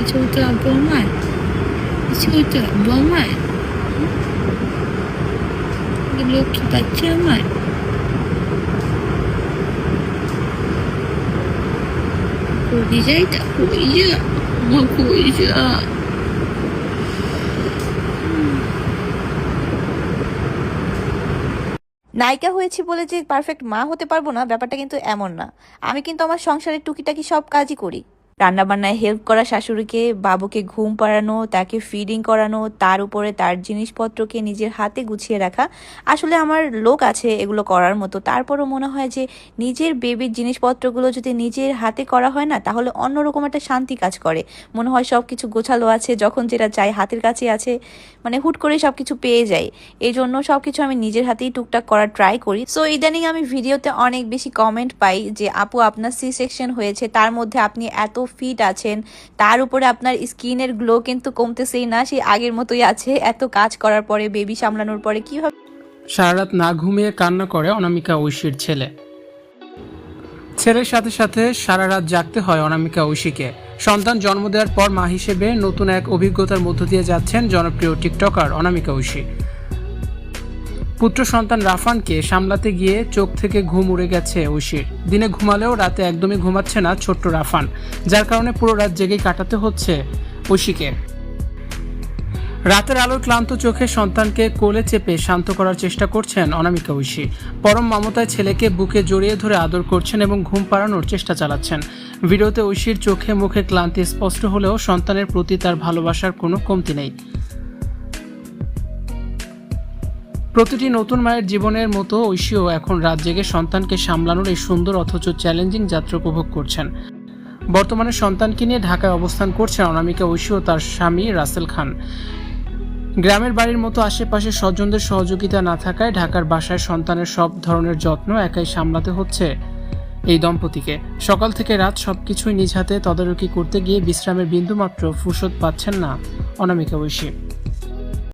ছোট আব্বু আমার, ছোট আব্বু আমার, লক্ষ্মী বাচ্চা আমার। কলিজাটা কলিজা, আমার কলিজা। নায়িকা হয়েছি বলে যে পারফেক্ট মা হতে পারবো না, ব্যাপারটা কিন্তু এমন না। আমি কিন্তু আমার সংসারের টুকিটাকি সব কাজই করি। রান্নাবান্নায় হেল্প করা শাশুড়িকে, বাবুকে ঘুম পাড়ানো, তাকে ফিডিং করানো, তার উপরে তার জিনিসপত্রকে নিজের হাতে গুছিয়ে রাখা। আসলে আমার লোক আছে এগুলো করার মতো, তারপরও মনে হয় যে নিজের বেবির জিনিসপত্রগুলো যদি নিজের হাতে করা হয় না, তাহলে অন্যরকম একটা শান্তি কাজ করে। মনে হয় সব কিছু গোছালো আছে, যখন যেটা চাই হাতের কাছে আছে, মানে হুট করে সব কিছু পেয়ে যাই। এই জন্য সব কিছু আমি নিজের হাতেই টুকটাক করার ট্রাই করি। সো ইদানিং আমি ভিডিওতে অনেক বেশি কমেন্ট পাই যে আপু আপনার সি সেকশন হয়েছে, তার মধ্যে আপনি এত ফিট আছেন, তার উপরে আপনার স্কিনের গ্লো কিন্তু কমতেছেই না, সেই আগের মতোই আছে। এত কাজ করার পরে, বেবি সামলানোর পরে কিভাবে সারা রাত না ঘুমিয়ে কান্না করে অনামিকা ঐশীর ছেলে। ছেলের সাথে সাথে সারা রাত জাগতে হয় অনামিকা ঐশীকে। সন্তান জন্ম দেওয়ার পর মা হিসেবে নতুন এক অভিজ্ঞতার মধ্য দিয়ে যাচ্ছেন জনপ্রিয় টিকটকার অনামিকা ঐশী। পুত্র সন্তান রাফানকে সামলাতে গিয়ে চোখ থেকে ঘুম উড়ে গেছে ঐশীর। দিনে ঘুমালেও রাতে একদমই ঘুমাচ্ছে না ছোট্ট রাফান, যার কারণে পুরো রাত জেগেই কাটাতে হচ্ছে ঐশীকে। রাতের আলোর ক্লান্ত চোখে সন্তানকে কোলে চেপে শান্ত করার চেষ্টা করছেন অনামিকা ঐশী। পরম মমতায় ছেলেকে বুকে জড়িয়ে ধরে আদর করছেন এবং ঘুম পাড়ানোর চেষ্টা চালাচ্ছেন। ভিডিওতে ঐশীর চোখে মুখে ক্লান্তি স্পষ্ট হলেও সন্তানের প্রতি তার ভালোবাসার কোনো কমতি নেই। প্রতিটি নতুন মায়ের জীবনের মতো ঐশীও এখন রাত জেগে সন্তানকে সামলানোর এই সুন্দর অথচ চ্যালেঞ্জিং যাত্রা উপভোগ করছেন। বর্তমানে সন্তানকে নিয়ে ঢাকায় অবস্থান করছেন অনামিকা ঐশী ও তার স্বামী রাসেল খান। গ্রামের বাড়ির মতো আশেপাশে স্বজনদের সহযোগিতা না থাকায় ঢাকার বাসায় সন্তানের সব ধরনের যত্ন একাই সামলাতে হচ্ছে এই দম্পতিকে। সকাল থেকে রাত সবকিছুই নিজ হাতে তদারকি করতে গিয়ে বিশ্রামের বিন্দুমাত্র ফুরসত পাচ্ছেন না অনামিকা ঐশী।